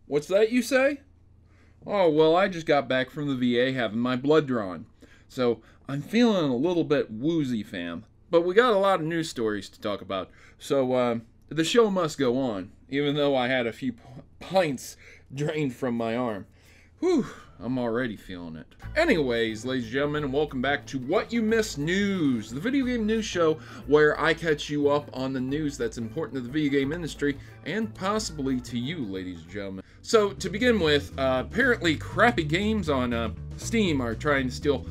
What's that you say? Oh, well, I just got back from the VA having my blood drawn. So I'm feeling a little bit woozy, fam. But we got a lot of news stories to talk about. So the show must go on, even though I had a few pints drained from my arm. Whew, I'm already feeling it. Anyways, ladies and gentlemen, welcome back to What You Missed News, the video game news show where I catch you up on the news that's important to the video game industry and possibly to you, ladies and gentlemen. So, to begin with, apparently crappy games on Steam are trying to steal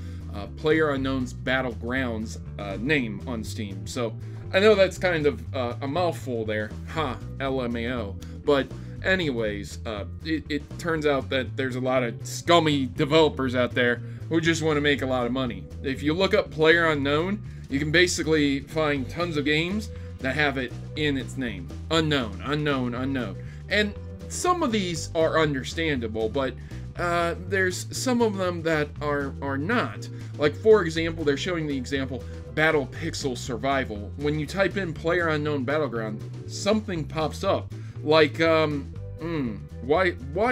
PlayerUnknown's Battlegrounds name on Steam. So, I know that's kind of a mouthful there, ha, LMAO, but anyways, it turns out that there's a lot of scummy developers out there who just want to make a lot of money. If you look up PlayerUnknown, you can basically find tons of games that have it in its name. Unknown, unknown, unknown. And some of these are understandable, but there's some of them that are not. Like, for example, they're showing the example Battle Pixel Survival. When you type in PlayerUnknown Battleground, something pops up. Like, why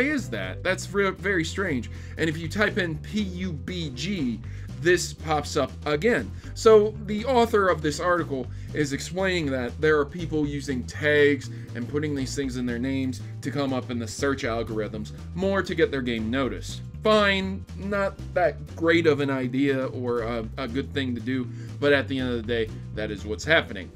is that? That's very strange. And if you type in PUBG, this pops up again. So the author of this article is explaining that there are people using tags and putting these things in their names to come up in the search algorithms, more to get their game noticed. Fine, not that great of an idea or a good thing to do, but at the end of the day, that is what's happening.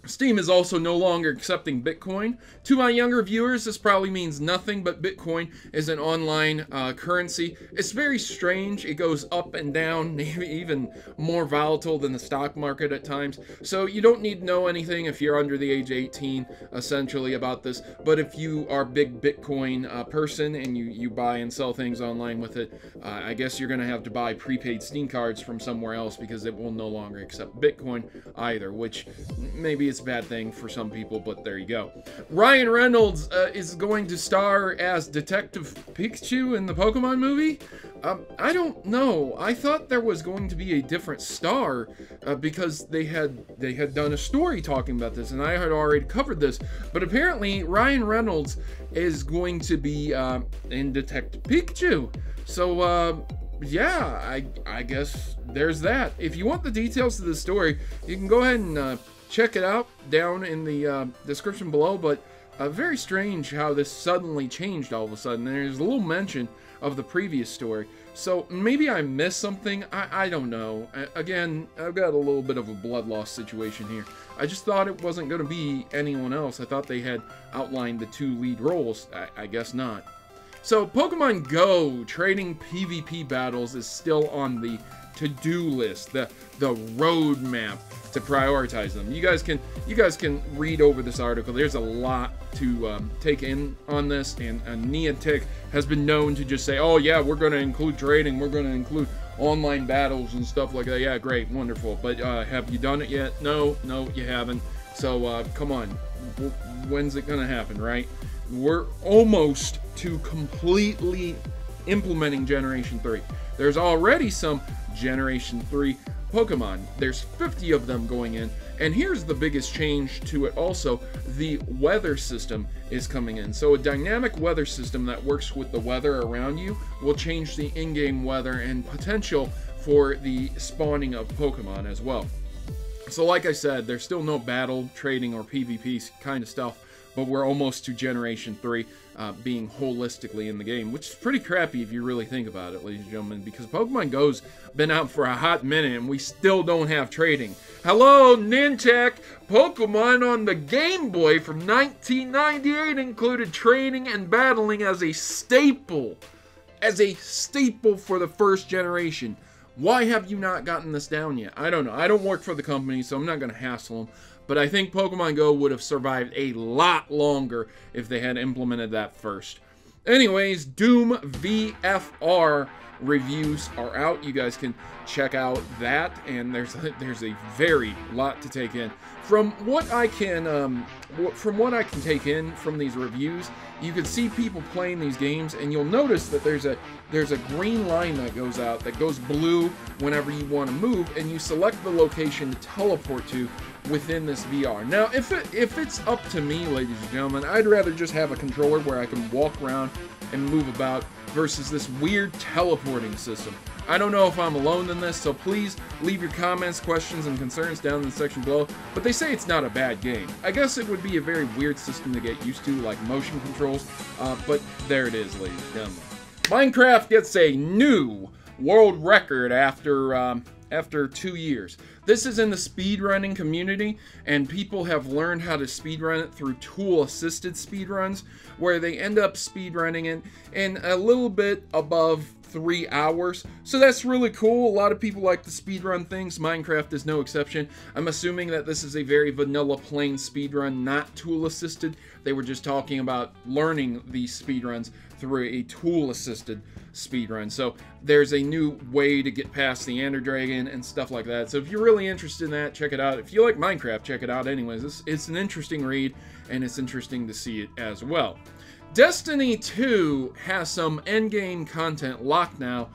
Steam is also no longer accepting Bitcoin. To my younger viewers, this probably means nothing, but Bitcoin is an online currency. It's very strange. It goes up and down, maybe even more volatile than the stock market at times. So you don't need to know anything if you're under the age of 18, essentially, about this. But if you are a big Bitcoin person and you buy and sell things online with it, I guess you're going to have to buy prepaid Steam cards from somewhere else because it will no longer accept Bitcoin either, which maybe it's a bad thing for some people, but there you go. Ryan Reynolds is going to star as Detective Pikachu in the Pokemon movie. I don't know. I thought there was going to be a different star because they had done a story talking about this, and I had already covered this. But apparently, Ryan Reynolds is going to be in Detective Pikachu. So yeah, I guess there's that. If you want the details of the story, you can go ahead and check it out down in the description below, but very strange how this suddenly changed all of a sudden. There's a little mention of the previous story, so maybe I missed something. I don't know. Again, I've got a little bit of a blood loss situation here. I just thought it wasn't going to be anyone else. I thought they had outlined the two lead roles. I guess not. So Pokemon Go trading PvP battles is still on the to-do list, the roadmap to prioritize them. You guys can read over this article. There's a lot to take in on this, and Niantic has been known to just say, oh yeah, we're going to include trading, we're going to include online battles and stuff like that. Yeah, great, wonderful. But have you done it yet? No, you haven't. So come on, when's it going to happen, right? We're almost to completely implementing Generation 3. There's already some Generation 3 Pokemon. There's 50 of them going in, and here's the biggest change to it also. The weather system is coming in. So a dynamic weather system that works with the weather around you will change the in-game weather and potential for the spawning of Pokemon as well. So like I said, there's still no battle, trading, or PvP kind of stuff, but we're almost to Generation 3 being holistically in the game, which is pretty crappy if you really think about it, ladies and gentlemen, because Pokemon Go's been out for a hot minute and we still don't have trading. Hello, Niantic! Pokemon on the Game Boy from 1998 included trading and battling as a staple. As a staple for the first generation. Why have you not gotten this down yet? I don't know. I don't work for the company, so I'm not going to hassle them. But I think Pokemon Go would have survived a lot longer if they had implemented that first. Anyways, Doom VFR reviews are out. You guys can check out that, and there's a very lot to take in. From what I can take in from these reviews, you can see people playing these games, and you'll notice that there's a green line that goes out, that goes blue whenever you want to move, and you select the location to teleport to within this VR. Now, if it's up to me, ladies and gentlemen, I'd rather just have a controller where I can walk around and move about versus this weird teleporting system. I don't know if I'm alone in this, so please leave your comments, questions, and concerns down in the section below, but they say it's not a bad game. I guess it would be a very weird system to get used to, like motion controls, but there it is, ladies and gentlemen. Minecraft gets a new world record after 2 years. This is in the speedrunning community, and people have learned how to speedrun it through tool-assisted speedruns, where they end up speedrunning it in a little bit above 3 hours. So that's really cool. A lot of people like to speedrun things. Minecraft is no exception. I'm assuming that this is a very vanilla plain speedrun, not tool-assisted. They were just talking about learning these speedruns through a tool-assisted speedrun. So there's a new way to get past the Ender Dragon and stuff like that. So if you're really interested in that, check it out. If you like Minecraft, check it out anyways. It's an interesting read, and it's interesting to see it as well. Destiny 2 has some endgame content locked now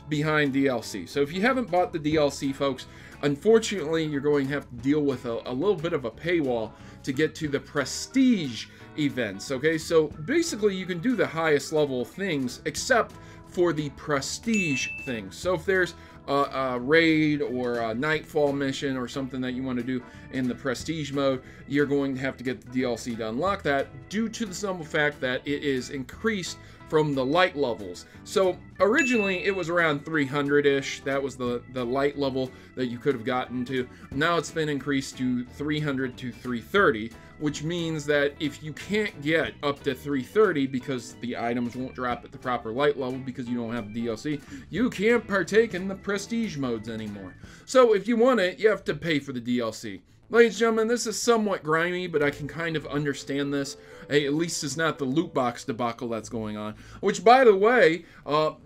behind DLC. So if you haven't bought the DLC, folks, unfortunately, you're going to have to deal with a little bit of a paywall to get to the prestige events, okay? So basically, you can do the highest level things except for the prestige things. So if there's a raid or a nightfall mission or something that you want to do in the prestige mode, you're going to have to get the DLC to unlock that, due to the simple fact that it is increased from the light levels. So originally it was around 300-ish. That was the light level that you could have gotten to. Now it's been increased to 300 to 330, which means that if you can't get up to 330 because the items won't drop at the proper light level because you don't have the DLC, you can't partake in the prestige modes anymore. So if you want it, you have to pay for the DLC. Ladies and gentlemen, this is somewhat grimy, but I can kind of understand this. Hey, at least it's not the loot box debacle that's going on. Which, by the way,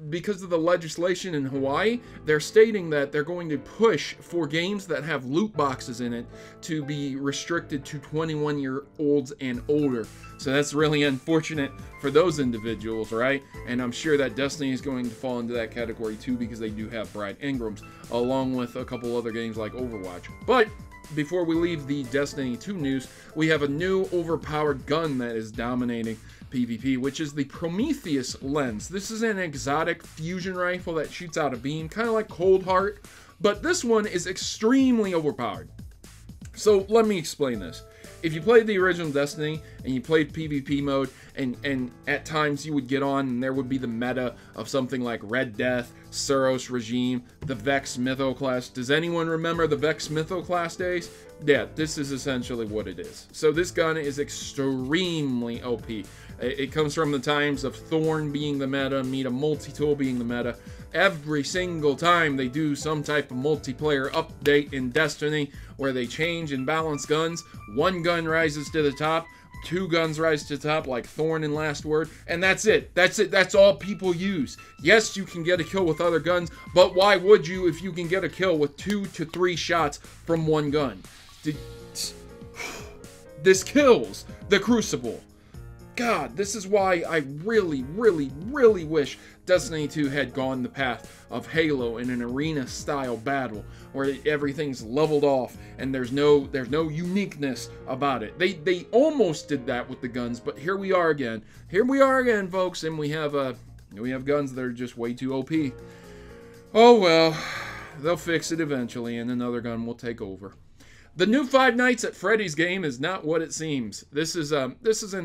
because of the legislation in Hawaii, they're stating that they're going to push for games that have loot boxes in it to be restricted to 21-year-olds and older. So that's really unfortunate for those individuals, right? And I'm sure that Destiny is going to fall into that category too, because they do have Bride Ingrams, along with a couple other games like Overwatch. But before we leave the Destiny 2 news, we have a new overpowered gun that is dominating PvP, which is the Prometheus lens. This is an exotic fusion rifle that shoots out a beam, kind of like Cold Heart, but this one is extremely overpowered. So let me explain this. If you played the original Destiny and you played PvP mode, and at times you would get on and there would be the meta of something like Red Death, Suros Regime, the Vex Mytho class. Does anyone remember the Vex Mytho class days? Yeah, this is essentially what it is. So this gun is extremely OP. It comes from the times of Thorn being the meta, Meta Multi-Tool being the meta. Every single time they do some type of multiplayer update in Destiny where they change and balance guns, one gun rises to the top, two guns rise to the top like Thorn in Last Word, and that's it. That's it. That's all people use. Yes, you can get a kill with other guns, but why would you if you can get a kill with 2 to 3 shots from one gun? This kills the Crucible. God, this is why I really, really, really wish Destiny 2 had gone the path of Halo in an arena-style battle where everything's leveled off and there's no uniqueness about it. They almost did that with the guns, but here we are again. Here we are again, folks, and we have guns that are just way too OP. Oh well, they'll fix it eventually, and another gun will take over. The new Five Nights at Freddy's game is not what it seems. This is an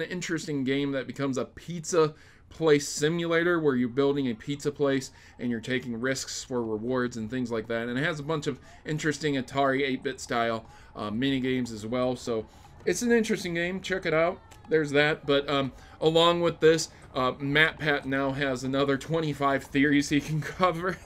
interesting game that becomes a pizza place simulator where you're building a pizza place and you're taking risks for rewards and things like that. And it has a bunch of interesting Atari 8-bit style mini games as well. So it's an interesting game. Check it out. There's that. But along with this, MatPat now has another 25 theories he can cover.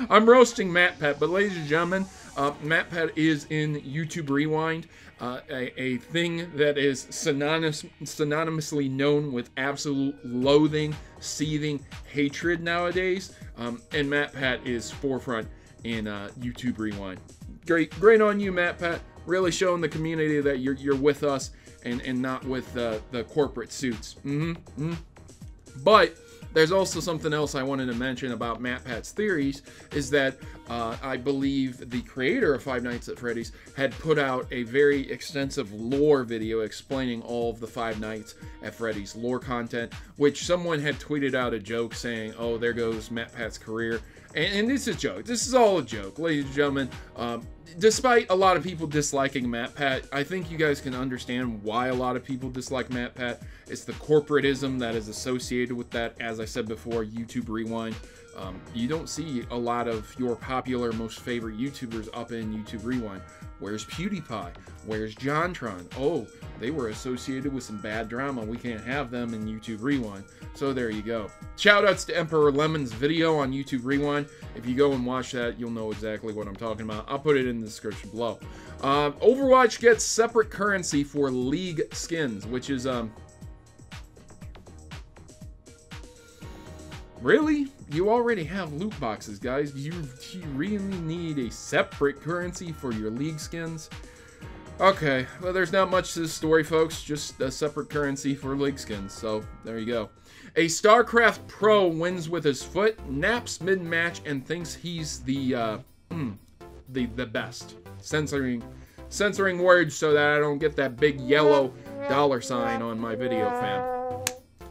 I'm roasting MatPat, but ladies and gentlemen, MatPat is in YouTube Rewind, a thing that is synonymously known with absolute loathing, seething hatred nowadays, and MatPat is forefront in YouTube Rewind. Great on you, MatPat. Really showing the community that you're with us and not with the corporate suits. But there's also something else I wanted to mention about MatPat's theories, is that I believe the creator of Five Nights at Freddy's had put out a very extensive lore video explaining all of the Five Nights at Freddy's lore content, which someone had tweeted out a joke saying, oh, there goes MatPat's career. And this is a joke. This is all a joke, ladies and gentlemen. Despite a lot of people disliking MatPat, I think you guys can understand why a lot of people dislike MatPat. It's the corporatism that is associated with that. As I said before, YouTube Rewind. You don't see a lot of your popular, most favorite YouTubers up in YouTube Rewind. Where's PewDiePie? Where's JonTron? Oh, they were associated with some bad drama. We can't have them in YouTube Rewind. So there you go. Shoutouts to Emperor Lemon's video on YouTube Rewind. If you go and watch that, you'll know exactly what I'm talking about. I'll put it in the description below. Overwatch gets separate currency for League skins, which is, really? You already have loot boxes, guys. You really need a separate currency for your League skins? Okay, well, there's not much to this story, folks. Just a separate currency for League skins. So, there you go. A Starcraft Pro wins with his foot, naps mid-match, and thinks he's the best. Censoring words so that I don't get that big yellow $ on my video, fam.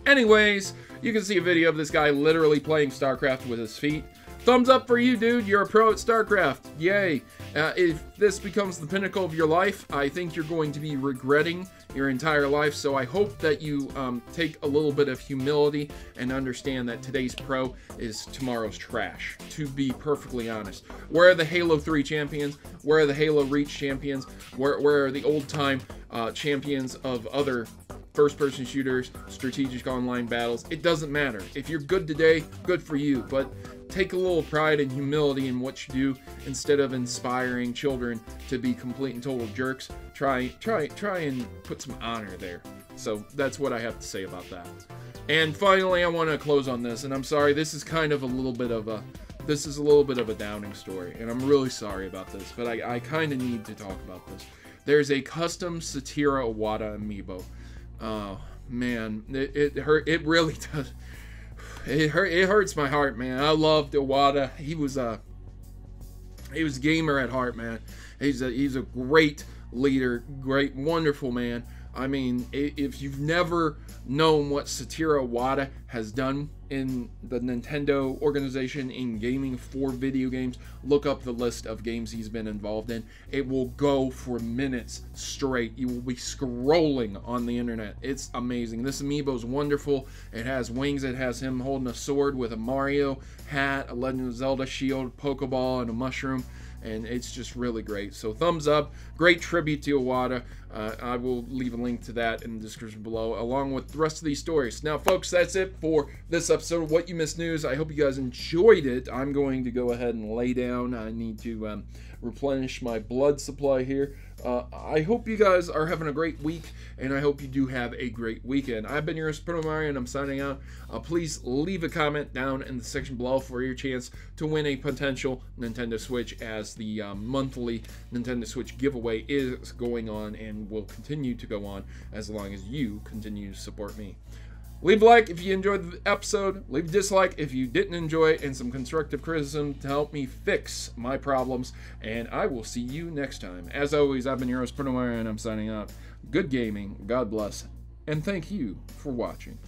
Anyways, you can see a video of this guy literally playing StarCraft with his feet. Thumbs up for you, dude. You're a pro at StarCraft. Yay. If this becomes the pinnacle of your life, I think you're going to be regretting your entire life. So I hope that you take a little bit of humility and understand that today's pro is tomorrow's trash, to be perfectly honest. Where are the Halo 3 champions? Where are the Halo Reach champions? Where are the old-time champions of other first-person shooters, strategic online battles? It doesn't matter. If you're good today, good for you, but take a little pride and humility in what you do instead of inspiring children to be complete and total jerks. Try and put some honor there. So that's what I have to say about that. And finally, I want to close on this, and I'm sorry, this is kind of a little bit of a downing story, and I'm really sorry about this, but I kind of need to talk about this. There's a custom Iwata Amiibo. Oh man, it hurt. It really does. It hurts my heart, man. I loved Iwata. He was gamer at heart, man. He's a great leader, great, wonderful man. I mean, if you've never known what Iwata has done in the Nintendo organization in gaming for video games, look up the list of games he's been involved in. It will go for minutes straight. You will be scrolling on the internet. It's amazing. This amiibo is wonderful. It has wings. It has him holding a sword with a Mario hat, a Legend of Zelda shield, Pokeball, and a mushroom. And it's just really great. So thumbs up. Great tribute to Iwata. I will leave a link to that in the description below, along with the rest of these stories. Now, folks, that's it for this episode of What You Missed News. I hope you guys enjoyed it. I'm going to go ahead and lay down. I need to replenish my blood supply here. I hope you guys are having a great week, and I hope you do have a great weekend. I've been your host, Protomario, and I'm signing out. Please leave a comment down in the section below for your chance to win a potential Nintendo Switch, as the monthly Nintendo Switch giveaway is going on and will continue to go on as long as you continue to support me. Leave a like if you enjoyed the episode, leave a dislike if you didn't enjoy it, and some constructive criticism to help me fix my problems, and I will see you next time. As always, I've been your host, Protomario, and I'm signing out. Good gaming, God bless, and thank you for watching.